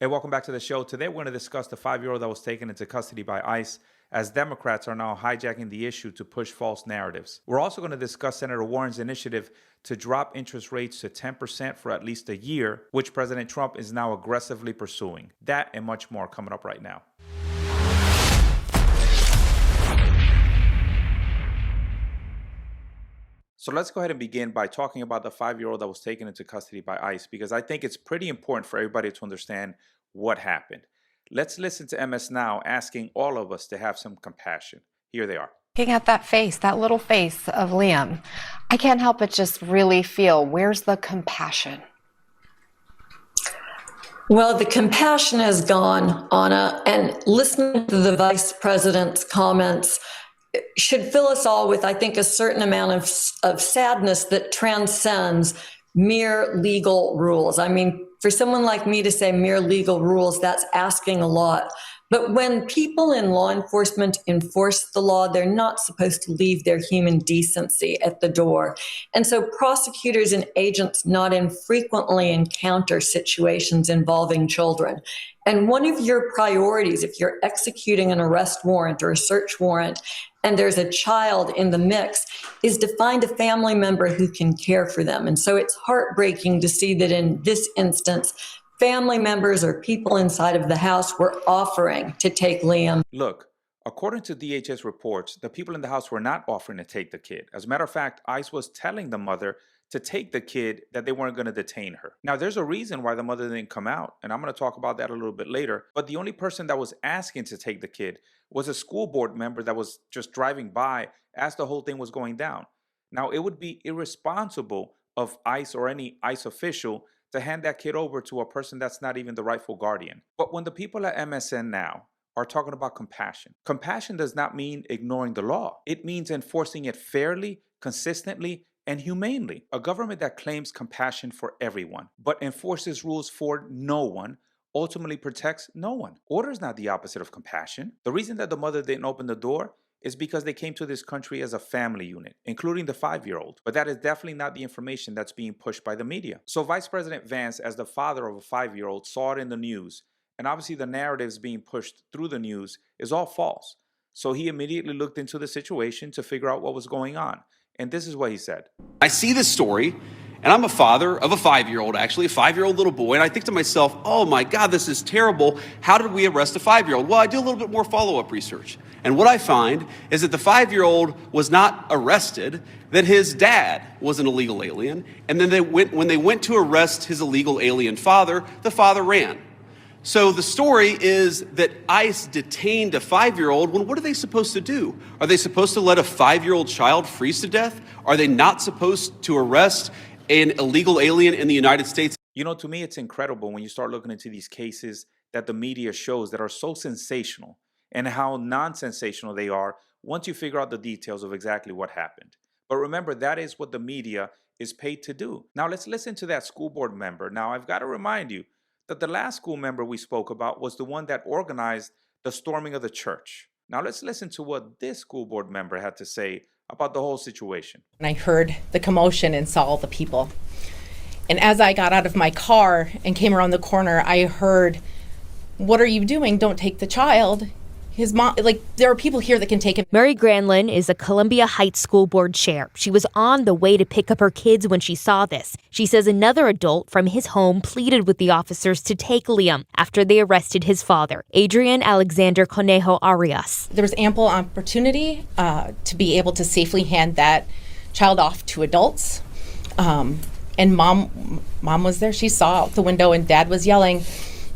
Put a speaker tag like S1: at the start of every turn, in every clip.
S1: Hey, welcome back to the show. Today we're going to discuss the 5-year-old that was taken into custody by ICE, as Democrats are now hijacking the issue to push false narratives. We're also going to discuss Senator Warren's initiative to drop interest rates to 10% for at least a year, which President Trump is now aggressively pursuing. That and much more coming up right now. So let's go ahead and begin by talking about the 5-year-old that was taken into custody by ICE, because I think it's pretty important for everybody to understand what happened. Let's listen to MS now asking all of us to have some compassion. Here they are.
S2: Looking at that face, that little face of Liam, I can't help but just really feel, where's the compassion?
S3: Well, the compassion has gone, Anna, and listening to the vice president's comments should fill us all with, I think, a certain amount of sadness that transcends mere legal rules. I mean, for someone like me to say mere legal rules, that's asking a lot. But when people in law enforcement enforce the law, they're not supposed to leave their human decency at the door. And so prosecutors and agents not infrequently encounter situations involving children. And one of your priorities, if you're executing an arrest warrant or a search warrant, and there's a child in the mix, is to find a family member who can care for them. And so it's heartbreaking to see that in this instance, family members or people inside of the house were offering to take Liam.
S1: Look, according to DHS reports, the people in the house were not offering to take the kid. As a matter of fact, ICE was telling the mother to take the kid, that they weren't going to detain her. Now, there's a reason why the mother didn't come out, and I'm going to talk about that a little bit later. But the only person that was asking to take the kid was a school board member that was just driving by as the whole thing was going down. Now, it would be irresponsible of ICE or any ICE official to hand that kid over to a person that's not even the rightful guardian. But when the people at MSN now are talking about compassion, compassion does not mean ignoring the law. It means enforcing it fairly, consistently, and humanely. A government that claims compassion for everyone, but enforces rules for no one, ultimately protects no one. Order is not the opposite of compassion. The reason that the mother didn't open the door is because they came to this country as a family unit, including the 5-year-old. But that is definitely not the information that's being pushed by the media. So Vice President Vance, as the father of a 5-year-old, saw it in the news, and obviously the narratives being pushed through the news is all false. So he immediately looked into the situation to figure out what was going on. And this is what he said.
S4: I see this story, and I'm a father of a 5-year-old, actually, a 5-year-old little boy, and I think to myself, oh my God, this is terrible. How did we arrest a 5-year-old? Well, I do a little bit more follow-up research. And what I find is that the 5-year-old was not arrested, that his dad was an illegal alien, and then when they went to arrest his illegal alien father, the father ran. So the story is that ICE detained a 5-year-old. Well, what are they supposed to do? Are they supposed to let a 5-year-old child freeze to death? Are they not supposed to arrest an illegal alien in the United States?
S1: You know, to me, it's incredible when you start looking into these cases that the media shows that are so sensational, and how non-sensational they are once you figure out the details of exactly what happened. But remember, that is what the media is paid to do. Now, let's listen to that school board member. Now, I've got to remind you that the last school member we spoke about was the one that organized the storming of the church. Now let's listen to what this school board member had to say about the whole situation.
S5: And I heard the commotion and saw all the people. And as I got out of my car and came around the corner, I heard, "What are you doing? Don't take the child." His mom, there are people here that can take him.
S6: Mary Granlin is a Columbia Heights School Board chair. She was on the way to pick up her kids when she saw this. She says another adult from his home pleaded with the officers to take Liam after they arrested his father, Adrian Alexander Conejo Arias.
S5: There was ample opportunity to be able to safely hand that child off to adults. And mom was there. She saw out the window and dad was yelling,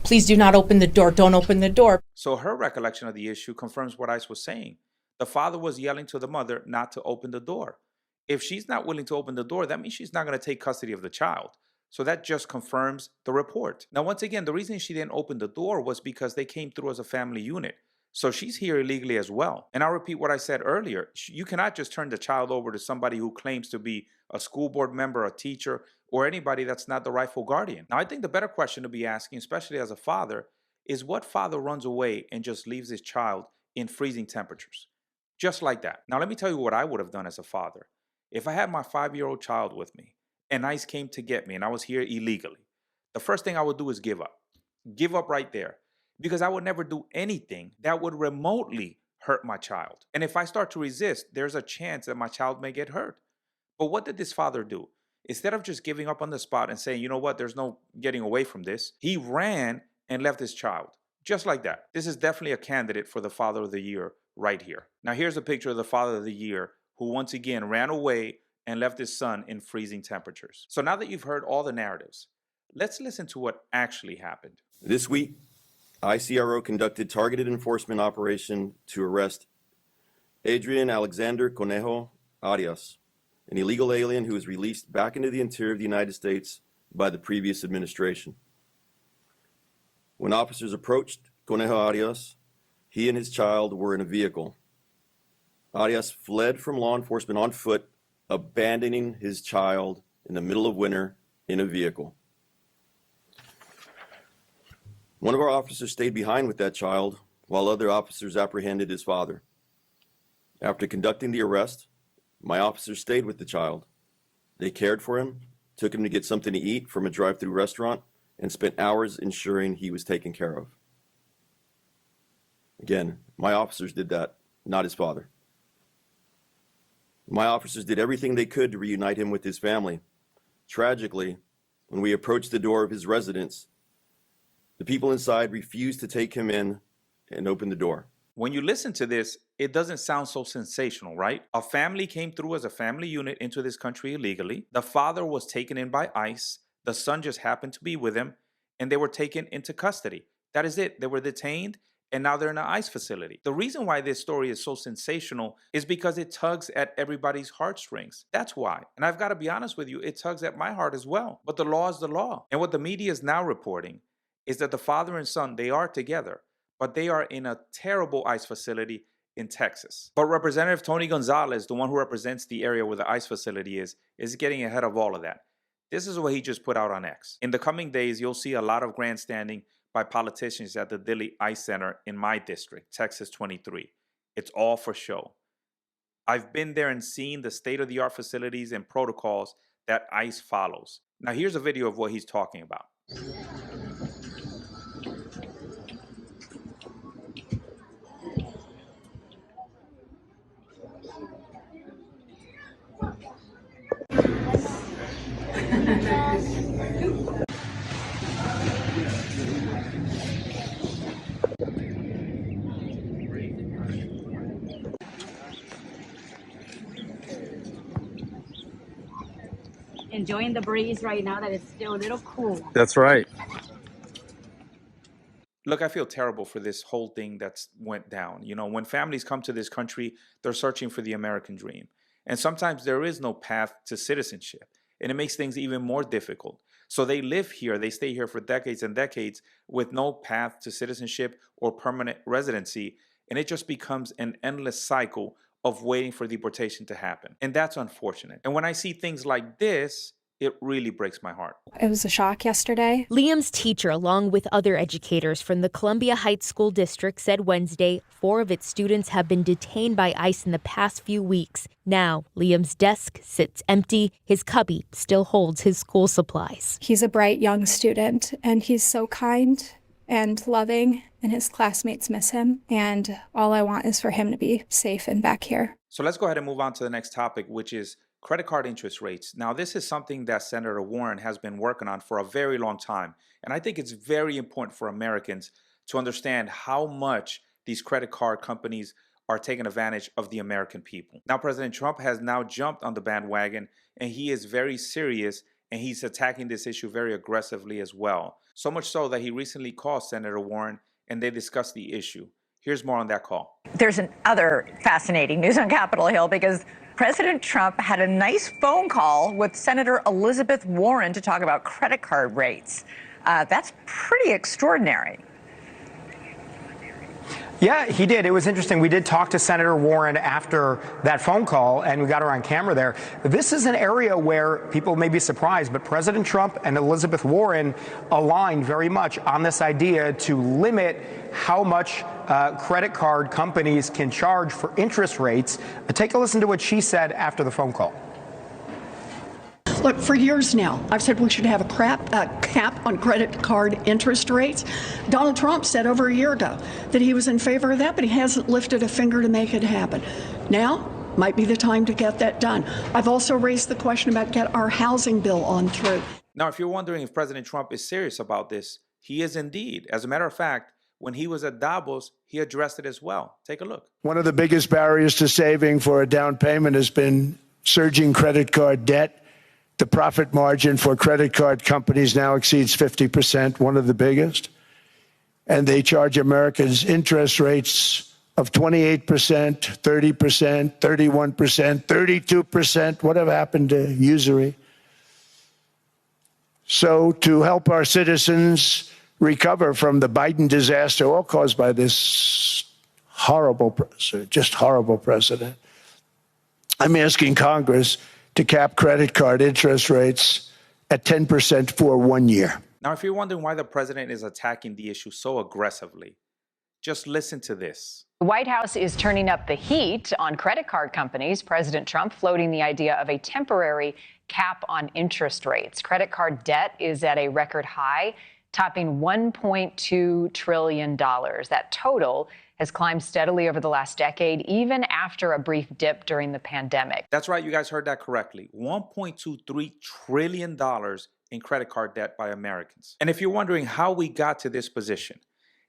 S5: "Please do not open the door. Don't open the door."
S1: So her recollection of the issue confirms what ICE was saying. The father was yelling to the mother not to open the door. If she's not willing to open the door, that means she's not going to take custody of the child. So that just confirms the report. Now, once again, the reason she didn't open the door was because they came through as a family unit. So she's here illegally as well. And I'll repeat what I said earlier. You cannot just turn the child over to somebody who claims to be a school board member, a teacher, or anybody that's not the rightful guardian. Now, I think the better question to be asking, especially as a father, is what father runs away and just leaves his child in freezing temperatures? Just like that. Now, let me tell you what I would have done as a father. If I had my 5-year-old child with me and ICE came to get me and I was here illegally, the first thing I would do is give up. give up right there, because I would never do anything that would remotely hurt my child. And if I start to resist, there's a chance that my child may get hurt. But what did this father do? Instead of just giving up on the spot and saying, you know what, there's no getting away from this, he ran and left his child. Just like that. This is definitely a candidate for the Father of the Year right here. Now here's a picture of the Father of the Year who once again ran away and left his son in freezing temperatures. So now that you've heard all the narratives, let's listen to what actually happened.
S7: This week, ICRO conducted targeted enforcement operation to arrest Adrian Alexander Conejo Arias, an illegal alien who was released back into the interior of the United States by the previous administration. When officers approached Conejo Arias, he and his child were in a vehicle. Arias fled from law enforcement on foot, abandoning his child in the middle of winter in a vehicle. One of our officers stayed behind with that child while other officers apprehended his father. After conducting the arrest, my officers stayed with the child. They cared for him, took him to get something to eat from a drive-through restaurant, and spent hours ensuring he was taken care of. Again, my officers did that, not his father. My officers did everything they could to reunite him with his family. Tragically, when we approached the door of his residence, the people inside refused to take him in and open the door.
S1: When you listen to this, it doesn't sound so sensational, right? A family came through as a family unit into this country illegally. The father was taken in by ICE. The son just happened to be with him, and they were taken into custody. That is it. They were detained, and now they're in an ICE facility. The reason why this story is so sensational is because it tugs at everybody's heartstrings. That's why. And I've got to be honest with you, it tugs at my heart as well. But the law is the law. And what the media is now reporting is that the father and son, they are together, but they are in a terrible ICE facility in Texas. But Representative Tony Gonzalez, the one who represents the area where the ICE facility is getting ahead of all of that. This is what he just put out on X. In the coming days, you'll see a lot of grandstanding by politicians at the Dilley ICE Center in my district, Texas 23. It's all for show. I've been there and seen the state-of-the-art facilities and protocols that ICE follows. Now here's a video of what he's talking about.
S8: Enjoying the breeze right now that it's still a little cool.
S9: That's right.
S1: Look, I feel terrible for this whole thing that's went down. You know, when families come to this country, they're searching for the American dream. And sometimes there is no path to citizenship, and it makes things even more difficult. So they live here, they stay here for decades and decades with no path to citizenship or permanent residency, and it just becomes an endless cycle of waiting for deportation to happen. And that's unfortunate. And when I see things like this, it really breaks my heart.
S10: It was a shock yesterday.
S6: Liam's teacher, along with other educators from the Columbia Heights School District, said Wednesday 4 of its students have been detained by ICE in the past few weeks. Now, Liam's desk sits empty. His cubby still holds his school supplies.
S10: He's a bright young student, and he's so kind and loving, and his classmates miss him. And all I want is for him to be safe and back here.
S1: So let's go ahead and move on to the next topic, which is credit card interest rates. Now, this is something that Senator Warren has been working on for a very long time. And I think it's very important for Americans to understand how much these credit card companies are taking advantage of the American people. Now, President Trump has now jumped on the bandwagon, and he is very serious, and he's attacking this issue very aggressively as well. So much so that he recently called Senator Warren, and they discussed the issue. Here's more on that call.
S11: There's other fascinating news on Capitol Hill because President Trump had a nice phone call with Senator Elizabeth Warren to talk about credit card rates. That's pretty extraordinary.
S12: Yeah, he did. It was interesting. We did talk to Senator Warren after that phone call, and we got her on camera there. This is an area where people may be surprised, but President Trump and Elizabeth Warren aligned very much on this idea to limit how much credit card companies can charge for interest rates. Take a listen to what she said after the phone call.
S9: Look, for years now, I've said we should have a cap on credit card interest rates. Donald Trump said over a year ago that he was in favor of that, but he hasn't lifted a finger to make it happen. Now might be the time to get that done. I've also raised the question about get our housing bill on through.
S1: Now, if you're wondering if President Trump is serious about this, he is indeed. As a matter of fact, when he was at Davos, he addressed it as well. Take a look.
S13: One of the biggest barriers to saving for a down payment has been surging credit card debt. The profit margin for credit card companies now exceeds 50%, one of the biggest. And they charge Americans interest rates of 28%, 30%, 31%, 32%. Whatever happened to usury? So to help our citizens recover from the Biden disaster, all caused by this horrible president, I'm asking Congress to cap credit card interest rates at 10% for 1 year.
S1: Now, if you're wondering why the president is attacking the issue so aggressively, just listen to this.
S11: The White House is turning up the heat on credit card companies. President Trump floating the idea of a temporary cap on interest rates. Credit card debt is at a record high, topping $1.2 trillion. That total has climbed steadily over the last decade, even after a brief dip during the pandemic.
S1: That's right, you guys heard that correctly. $1.23 trillion in credit card debt by Americans. And if you're wondering how we got to this position,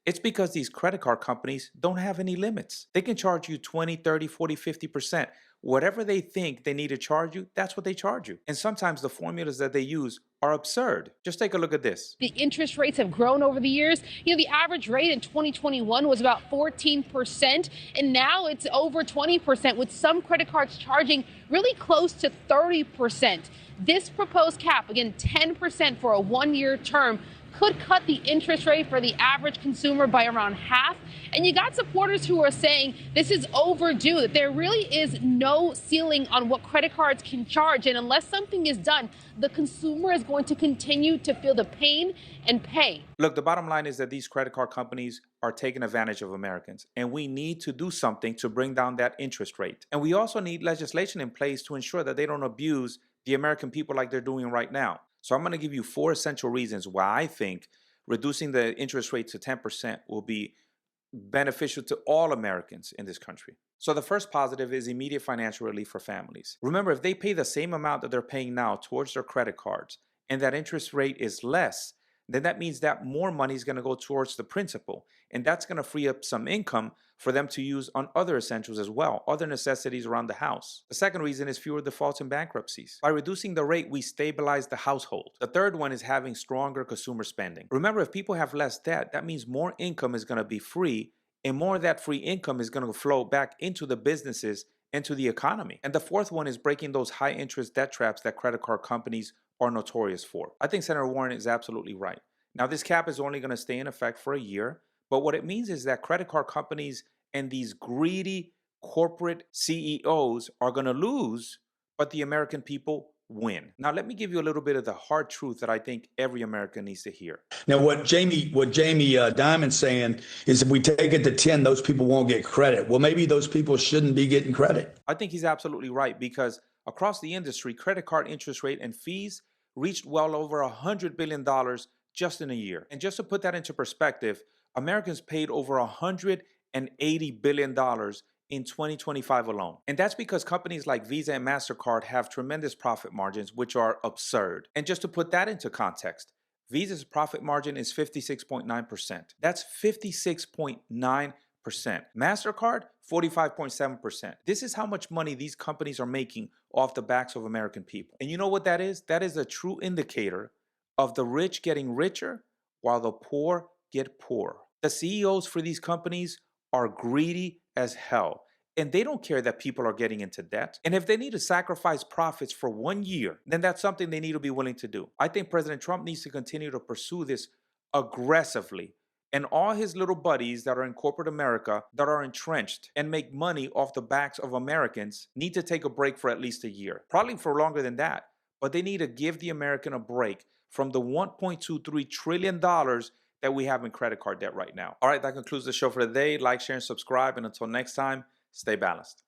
S1: it's because these credit card companies don't have any limits. They can charge you 20, 30, 40, 50%. Whatever they think they need to charge you, that's what they charge you. And sometimes the formulas that they use are absurd. Just take a look at this.
S14: The interest rates have grown over the years. You know, the average rate in 2021 was about 14%, and now it's over 20%, with some credit cards charging really close to 30%. This proposed cap, again, 10% for a one-year term, could cut the interest rate for the average consumer by around half. And you got supporters who are saying this is overdue, that there really is no ceiling on what credit cards can charge. And unless something is done, the consumer is going to continue to feel the pain and pay.
S1: Look, the bottom line is that these credit card companies are taking advantage of Americans, and we need to do something to bring down that interest rate. And we also need legislation in place to ensure that they don't abuse the American people like they're doing right now. So I'm going to give you 4 essential reasons why I think reducing the interest rate to 10% will be beneficial to all Americans in this country. So the first positive is immediate financial relief for families. Remember, if they pay the same amount that they're paying now towards their credit cards, and that interest rate is less, then that means that more money is going to go towards the principal. And that's going to free up some income for them to use on other essentials as well, other necessities around the house. The second reason is fewer defaults and bankruptcies. By reducing the rate, we stabilize the household. The third one is having stronger consumer spending. Remember, if people have less debt, that means more income is going to be free, and more of that free income is going to flow back into the businesses and to the economy. And the fourth one is breaking those high interest debt traps that credit card companies are notorious for. I think Senator Warren is absolutely right. Now, this cap is only going to stay in effect for a year, but what it means is that credit card companies and these greedy corporate CEOs are going to lose, but the American people win. Now, let me give you a little bit of the hard truth that I think every American needs to hear.
S15: Now, what Jamie Dimon's saying is if we take it to 10, those people won't get credit. Well, maybe those people shouldn't be getting credit.
S1: I think he's absolutely right, because across the industry, credit card interest rate and fees reached well over $100 billion just in a year. And just to put that into perspective, Americans paid over $180 billion in 2025 alone. And that's because companies like Visa and MasterCard have tremendous profit margins, which are absurd. And just to put that into context, Visa's profit margin is 56.9%. That's 56.9%. MasterCard, 45.7%. This is how much money these companies are making off the backs of American people. And you know what that is? That is a true indicator of the rich getting richer while the poor get poorer. The CEOs for these companies are greedy as hell, and they don't care that people are getting into debt. And if they need to sacrifice profits for 1 year, then that's something they need to be willing to do. I think President Trump needs to continue to pursue this aggressively. And all his little buddies that are in corporate America that are entrenched and make money off the backs of Americans need to take a break for at least a year. Probably for longer than that. But they need to give the American a break from the $1.23 trillion that we have in credit card debt right now. All right, that concludes the show for today. Like, share, and subscribe. And until next time, stay balanced.